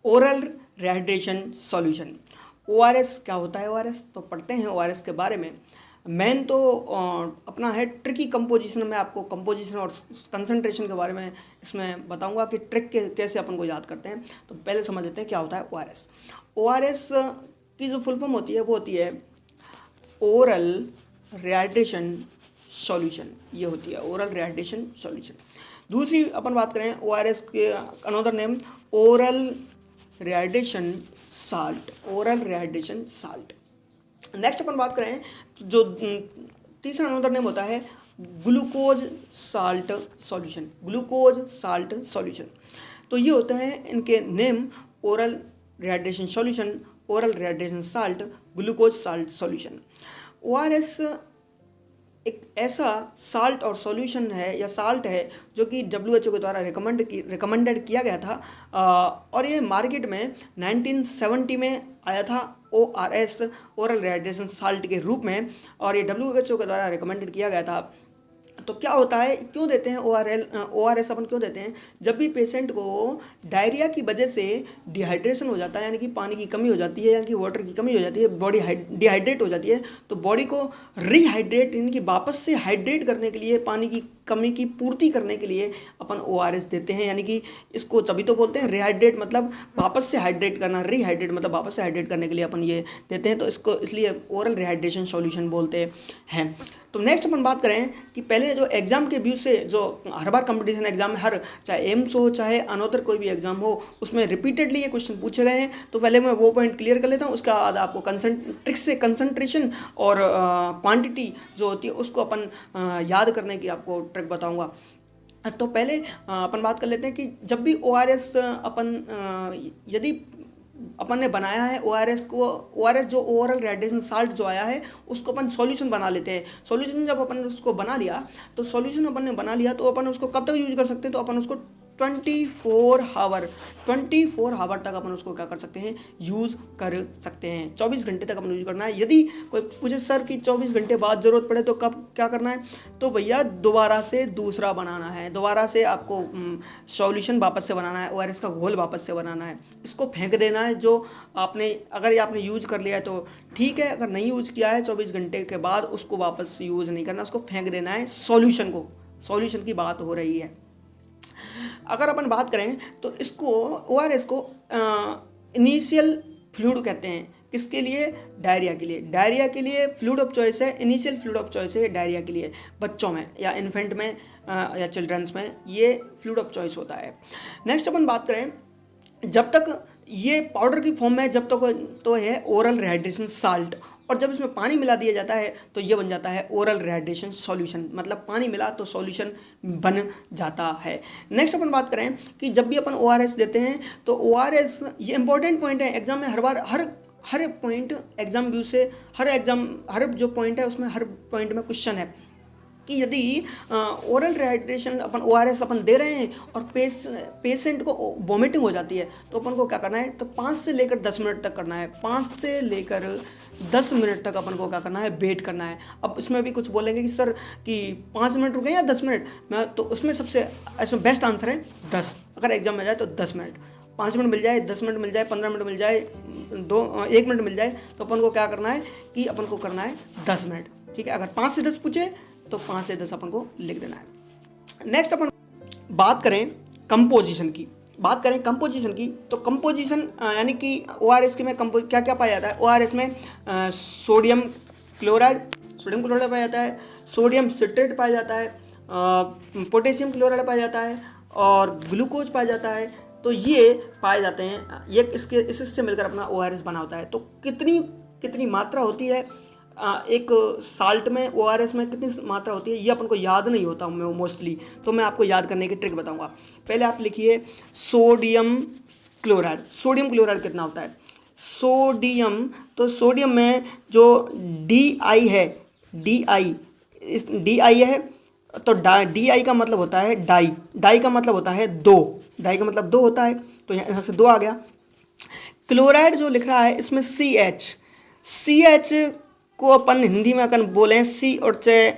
Oral rehydration solution. ORS क्या होता है? ORS तो पढ़ते हैं ORS के बारे में। मेन तो अपना है ट्रिकी कंपोजिशन में, आपको कंपोजिशन और कंसंट्रेशन के बारे में इसमें बताऊंगा कि ट्रिक कैसे अपन को याद करते हैं। तो पहले समझ लेते हैं क्या होता है ORS। ORS की जो फुल फॉर्म होती है वो होती है ओरल रिहाइड्रेशन सॉल्यूशन। ये होती है ओरल रिहाइड्रेशन सॉल्यूशन। दूसरी अपन बात करें ORS के another name oral rehydration salt. Oral rehydration salt. Next अपन बात करें जो तीसरा अनदर नेम होता है glucose salt solution. Glucose salt solution. तो ये होता है इनके name oral rehydration solution, oral rehydration salt, glucose salt solution. ORS एक ऐसा साल्ट और सॉल्यूशन है या साल्ट है जो कि WHO के द्वारा रिकमेंडेड किया गया था और ये मार्केट में 1970 में आया था ORS, ओरल रिहाइड्रेशन साल्ट के रूप में, और ये WHO के द्वारा रिकमेंडेड किया गया था। तो क्या होता है, क्यों देते हैं ORS अपन क्यों देते हैं? जब भी पेशेंट को डायरिया की वजह से डिहाइड्रेशन हो जाता है, यानी कि पानी की कमी हो जाती है, यानी कि वाटर की कमी हो जाती है, बॉडी डिहाइड्रेट हो जाती है, तो बॉडी को रिहाइड्रेट यानी कि वापस से हाइड्रेट करने के लिए, पानी की कमी की पूर्ति करने के लिए अपन ORS देते हैं। यानी कि इसको तभी तो बोलते हैं रिहाइड्रेट, मतलब वापस से हाइड्रेट करना, रिहाइड्रेट मतलब वापस से हाइड्रेट करने के लिए अपन ये देते हैं। तो इसको इसलिए ओरल रिहाइड्रेशन सॉल्यूशन बोलते हैं। तो नेक्स्ट अपन बात करें कि पहले जो एग्जाम के व्यू से, जो हर बार कंपटीशन एग्जाम में, हर चाहे एम्स हो चाहे अनोदर कोई भी एग्जाम हो, उसमें रिपीटेडली ये क्वेश्चन पूछे गए हैं। तो पहले मैं वो पॉइंट क्लियर कर लेता हूँ, उसके बाद आपको ट्रिक्स से कंसंट्रेशन और क्वांटिटी जो होती है उसको अपन याद करने की आपको ट्रिक बताऊँगा। तो पहले अपन बात कर लेते हैं कि जब भी ORS अपन यदि अपन ने बनाया है ORS जो ओरल रिहाइड्रेशन साल्ट जो आया है उसको अपन सॉल्यूशन बना लेते हैं। सॉल्यूशन जब अपन उसको बना लिया तो अपन उसको कब तक यूज कर सकते हैं? तो अपन उसको 24 आवर तक अपन उसको क्या कर सकते हैं? यूज़ कर सकते हैं। 24 घंटे तक अपन यूज करना है। यदि कोई पूछे सर कि 24 घंटे बाद ज़रूरत पड़े तो कब क्या करना है? तो भैया दोबारा से दूसरा बनाना है, दोबारा से आपको सॉल्यूशन वापस से बनाना है, ORS का घोल वापस से बनाना है, इसको फेंक देना है। जो अगर आपने यूज कर लिया है तो ठीक है, अगर नहीं यूज किया है 24 घंटे के बाद उसको वापस यूज नहीं करना, उसको फेंक देना है। सॉल्यूशन की बात हो रही है। अगर अपन बात करें तो इसको ORS को इनिशियल फ्लूइड कहते हैं। किसके लिए? डायरिया के लिए। डायरिया के लिए फ्लूइड ऑफ चॉइस है, इनिशियल फ्लूइड ऑफ चॉइस है डायरिया के लिए। बच्चों में या इन्फेंट में या चिल्ड्रंस में ये फ्लूइड ऑफ चॉइस होता है। नेक्स्ट अपन बात करें, जब तक ये पाउडर की फॉर्म में जब तक तो है ओरल रिहाइड्रेशन साल्ट, और जब इसमें पानी मिला दिया जाता है तो ये बन जाता है ओरल रिहाइड्रेशन सॉल्यूशन। मतलब पानी मिला तो सॉल्यूशन बन जाता है। नेक्स्ट अपन बात करें कि जब भी अपन ORS देते हैं तो ORS, ये इंपॉर्टेंट पॉइंट है एग्जाम में, हर बार हर पॉइंट एग्जाम व्यू से, हर जो पॉइंट है उसमें हर पॉइंट में क्वेश्चन है कि यदि ओरल रिहाइड्रेशन अपन ORS अपन दे रहे हैं और पेशेंट को वॉमिटिंग हो जाती है तो अपन को क्या करना है? तो 5 से लेकर 10 मिनट तक करना है। 5 से लेकर 10 मिनट तक अपन को क्या करना है? वेट करना है। अब इसमें भी कुछ बोलेंगे कि सर कि 5 मिनट रुके या 10 मिनट, तो उसमें इसमें बेस्ट आंसर है 10। अगर एग्जाम में जाए तो 10 मिनट, 5 मिनट मिल जाए, 10 मिनट मिल जाए, 15 मिनट मिल जाए, 1 मिनट मिल जाए, तो अपन को क्या करना है कि अपन को करना है 10 मिनट। ठीक है, अगर 5 से 10 पूछे तो 5 से 10 अपन को लिख देना है। नेक्स्ट अपन बात करें कंपोजिशन की, तो कंपोजिशन यानी कि ORS के में क्या क्या पाया जाता है? ORS में सोडियम क्लोराइड पाया जाता है, सोडियम सिट्रेट पाया जाता है, पोटेशियम क्लोराइड पाया जाता है और ग्लूकोज पाया जाता है। तो ये पाए जाते हैं, ये इससे मिलकर अपना ORS बना होता है। तो कितनी मात्रा होती है एक साल्ट में, ORS में कितनी मात्रा होती है ये अपन को याद नहीं होता मोस्टली। तो मैं आपको याद करने की ट्रिक बताऊंगा। पहले आप लिखिए सोडियम क्लोराइड कितना होता है? तो सोडियम में जो DI है, DI है, तो DI का मतलब होता है डाई का मतलब होता है 2 होता है, तो यहाँ से 2 आ गया। क्लोराइड जो लिख रहा है इसमें CH को अपन हिंदी में अगर बोलें C और 6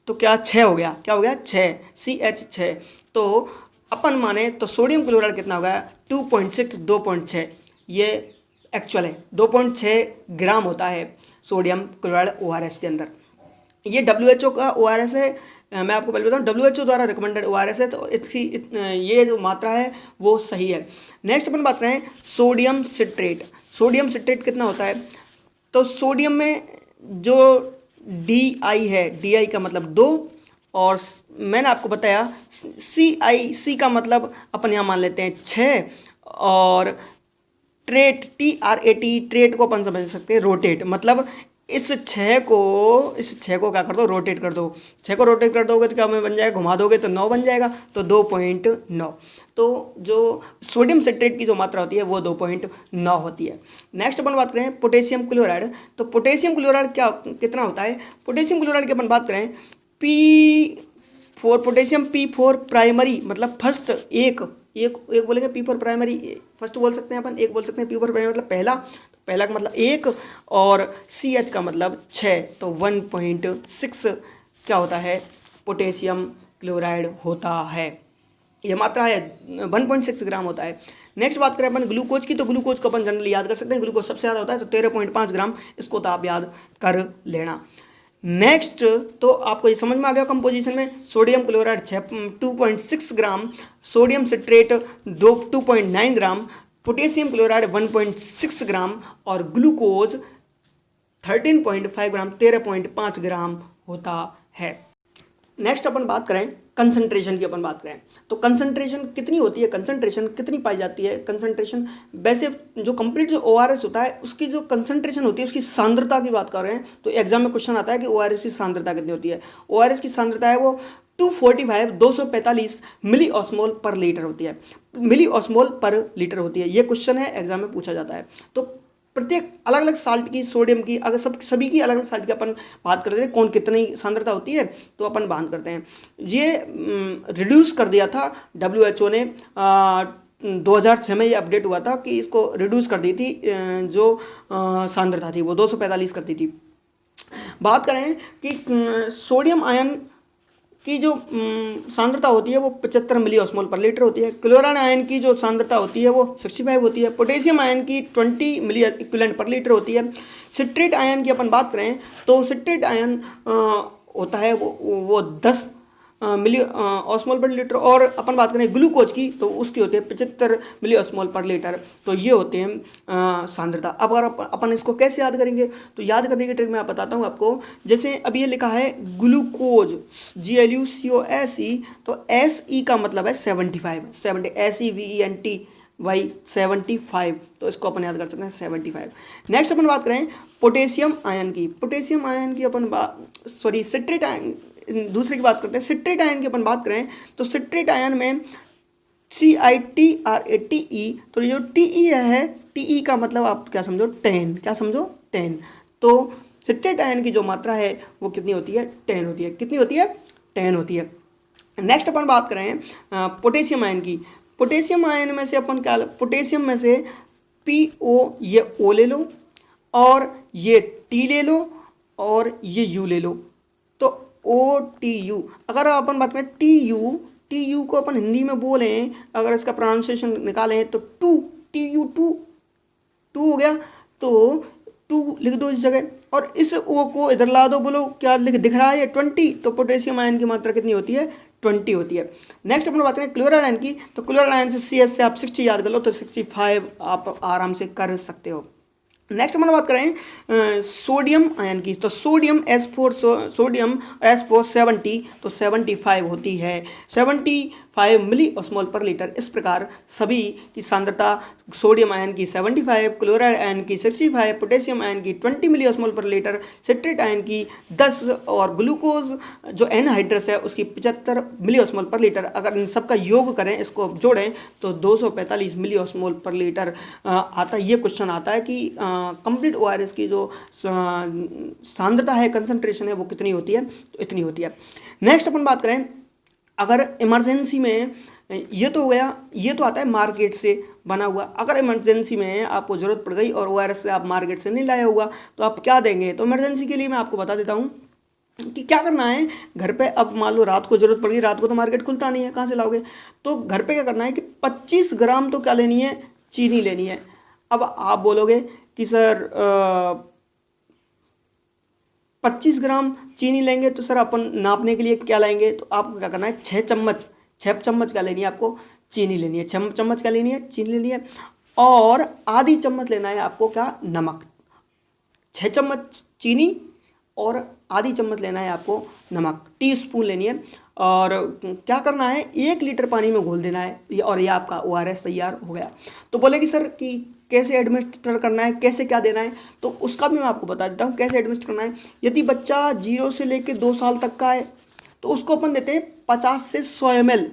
तो क्या 6 हो गया? 6 CH6। तो अपन माने तो सोडियम क्लोराइड कितना होगा 2.6 2.6, ये एक्चुअल है 2.6 ग्राम होता है सोडियम क्लोराइड ORS के अंदर। ये WHO का ORS है, मैं आपको पहले बताऊँ WHO द्वारा रिकमेंडेड ORS है, तो इसकी ये जो मात्रा है वो सही है। नेक्स्ट अपन बात करें सोडियम सिट्रेट। सोडियम सिट्रेट कितना होता है, तो सोडियम में जो DI है, DI का मतलब 2, और मैंने आपको बताया CI का मतलब अपन यहाँ मान लेते हैं 6, और ट्रेट TRAT ट्रेट को अपन समझ सकते हैं रोटेट, मतलब इस 6 को क्या कर दो, रोटेट कर दो। 6 को रोटेट कर दोगे तो क्या बन जाएगा, घुमा दोगे तो 9 बन जाएगा, तो 2.9। तो जो सोडियम सिट्रेट की जो मात्रा होती है वो 2.9 होती है। नेक्स्ट अपन बात करें पोटेशियम क्लोराइड। तो पोटेशियम क्लोराइड कितना होता है, पोटेशियम क्लोराइड की अपन बात करें P4 पोटेशियम P4 प्राइमरी, मतलब फर्स्ट एक बोलेंगे P4 प्राइमरी, फर्स्ट बोल सकते हैं अपन, एक बोल सकते हैं P4 प्राइमरी मतलब पहला का मतलब 1, और CH का मतलब 6, तो 1.6 क्या होता है, पोटेशियम क्लोराइड होता है। ये मात्रा है 1.6 ग्राम होता है। नेक्स्ट बात करें अपन ग्लूकोज की, तो ग्लूकोज को अपन जनरली याद कर सकते हैं, ग्लूकोज सबसे ज़्यादा होता है तो 13.5 ग्राम, इसको तो आप याद कर लेना। नेक्स्ट तो आपको ये समझ में आ गया कंपोजिशन में, सोडियम क्लोराइड 2.6 ग्राम, सोडियम सिट्रेट 2.9 ग्राम, पोटेशियम क्लोराइड 1.6 ग्राम, और ग्लूकोज 13.5 ग्राम 13.5 ग्राम होता है। नेक्स्ट अपन बात करें कंसंट्रेशन की, अपन बात करें तो कंसंट्रेशन कितनी होती है, कंसंट्रेशन कितनी पाई जाती है। कंसंट्रेशन वैसे जो कंप्लीट जो ORS होता है उसकी जो कंसंट्रेशन होती है उसकी सांद्रता की बात कर रहे हैं, तो एग्जाम में क्वेश्चन आता है कि ORS की सांद्रता कितनी होती है। ORS की सांद्रता है वो 245 मिली ऑस्मोल पर लीटर होती है, मिली ऑस्मोल पर लीटर होती है। ये क्वेश्चन है एग्जाम में पूछा जाता है। तो प्रत्येक अलग अलग साल्ट की, सोडियम की, अगर सभी की अलग अलग साल्ट की अपन बात करते हैं कौन कितनी सांद्रता होती है, तो अपन बात करते हैं। ये रिड्यूस कर दिया था WHO ने, 2006 में ये अपडेट हुआ था कि इसको रिड्यूस कर दी थी, जो सांद्रता थी वो 245 कर दी थी। बात करें कि सोडियम आयन की जो सांद्रता होती है वो 75 मिली ऑस्मोल पर लीटर होती है। क्लोराइड आयन की जो सांद्रता होती है वो 65 होती है। पोटेशियम आयन की 20 मिली इक्विवेलेंट पर लीटर होती है। सिट्रेट आयन की अपन बात करें तो सिट्रेट आयन होता है वो 10 मिली ऑस्मोल पर लीटर, और अपन बात करें ग्लूकोज की तो उसकी होती है 75 मिली ऑस्मोल पर लीटर। तो ये होते हैं सांद्रता। अब अगर अपन इसको कैसे याद करेंगे, तो याद करने की ट्रिक मैं बताता हूँ आपको। जैसे अब ये लिखा है ग्लूकोज GLUCOSE, तो SE का मतलब है 75, 70 SEVENT वाई 75, तो इसको अपन याद कर सकते हैं 75। नेक्स्ट अपन बात करें पोटेशियम आयन की। पोटेशियम आयन की अपन सिट्रेट आयन दूसरे की बात करते हैं। सिट्रेट आयन की अपन बात करें तो सिट्रेट आयन में CITRATE, तो ये जो TE है, TE का मतलब आप क्या समझो 10, क्या समझो 10। तो सिट्रेट आयन की जो मात्रा है वो कितनी होती है, 10 होती है। कितनी होती है, 10 होती है। नेक्स्ट अपन बात करें पोटेशियम आयन की। पोटेशियम आयन में से अपन क्या, पोटेशियम में से PO, ये O ले लो, और ये T ले लो, और ये U ले लो, तो OTU। अगर अपन बात करें TU को अपन हिंदी में बोलें, अगर इसका प्रोनाउंसिएशन निकालें तो TU टू हो गया, तो 2 लिख दो इस जगह, और इस O को इधर ला दो, बोलो क्या दिख रहा है 20। तो पोटेशियम आयन की मात्रा कितनी होती है, 20 होती है। नेक्स्ट अपन बात करें क्लोराइड आयन की, तो क्लोराइड आयन से CS से आप 60 याद कर लो, तो 65 आप आराम से कर सकते हो। नेक्स्ट अपन बात करें सोडियम आयन की, तो सोडियम S4 70, तो 75 होती है, 75 मिली ऑस्मोल पर लीटर। इस प्रकार सभी की सांद्रता सोडियम आयन की 75, क्लोराइड आयन की 65, पोटेशियम आयन की 20 मिली ऑस्मोल पर लीटर, सिट्रेट आयन की 10, और ग्लूकोज जो एनहाइड्रस है उसकी 75 मिली ऑस्मोल पर लीटर। अगर इन सबका योग करें, इसको जोड़ें, तो 245 मिली ऑस्मोल पर लीटर आता है। ये क्वेश्चन आता है कि कंप्लीट ORS की जो सांद्रता है, कंसंट्रेशन है, वो कितनी होती है, तो इतनी होती है। नेक्स्ट अपन बात करें अगर इमरजेंसी में, ये तो हो गया, ये तो आता है मार्केट से बना हुआ। अगर इमरजेंसी में आपको ज़रूरत पड़ गई और ORS से आप मार्केट से नहीं लाया हुआ, तो आप क्या देंगे, तो इमरजेंसी के लिए मैं आपको बता देता हूँ कि क्या करना है घर पे। अब मान लो रात को ज़रूरत पड़ गई, रात को तो मार्केट खुलता नहीं है, कहाँ से लाओगे, तो घर पे क्या करना है कि 25 ग्राम तो क्या लेनी है, चीनी लेनी है। अब आप बोलोगे कि सर 25 ग्राम चीनी लेंगे तो सर अपन नापने के लिए क्या लाएंगे, तो आपको क्या करना है 6 चम्मच क्या लेनी है, आपको चीनी लेनी है। 6 चम्मच क्या लेनी है, चीनी लेनी है। और आधी चम्मच लेना है आपको क्या, नमक। 6 चम्मच चीनी और आधी चम्मच लेना है आपको नमक, टीस्पून लेनी है। और क्या करना है, 1 लीटर पानी में घोल देना है, और ये आपका ORS तैयार हो गया। तो बोले कि सर कि कैसे एडमिनिस्टर करना है, कैसे क्या देना है, तो उसका भी मैं आपको बता देता हूँ कैसे एडमिनिस्टर करना है। यदि बच्चा 0 से लेकर 2 साल तक का है तो उसको अपन देते हैं 50 से 100 ml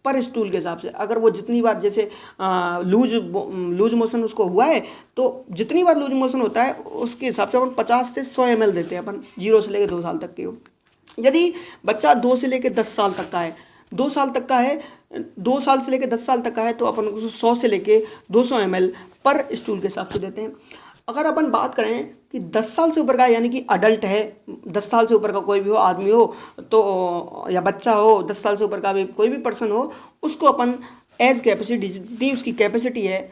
पर स्टूल के हिसाब से। अगर वो जितनी बार जैसे लूज मोशन उसको हुआ है, तो जितनी बार लूज मोशन होता है उसके हिसाब से अपन 50 से 100 ml देते हैं अपन, 0 से लेकर 2 साल तक के हो। यदि बच्चा 2 से लेकर 10 साल तक का है, 2 साल तक का है, 2 साल से लेकर 10 साल तक का है, तो अपन उसको 100 से लेकर 200 ml पर स्टूल के हिसाब से देते हैं। अगर अपन बात करें कि 10 साल से ऊपर का यानी कि अडल्ट है, 10 साल से ऊपर का कोई भी हो, आदमी हो तो, या बच्चा हो, 10 साल से ऊपर का भी कोई भी पर्सन हो, उसको अपन एज कैपेसिटी, जितनी उसकी कैपेसिटी है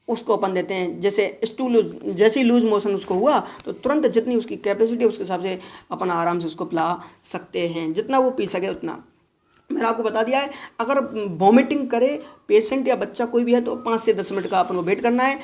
उसको अपन देते हैं। जैसे स्टूल जैसे ही लूज मोशन उसको हुआ तो तुरंत जितनी उसकी कैपेसिटी है उसके हिसाब से अपन आराम से उसको पिला सकते हैं, जितना वो पी सके उतना। मैंने आपको बता दिया है। अगर वॉमिटिंग करे पेशेंट या बच्चा कोई भी है तो 5 से 10 मिनट का अपन को वेट करना है।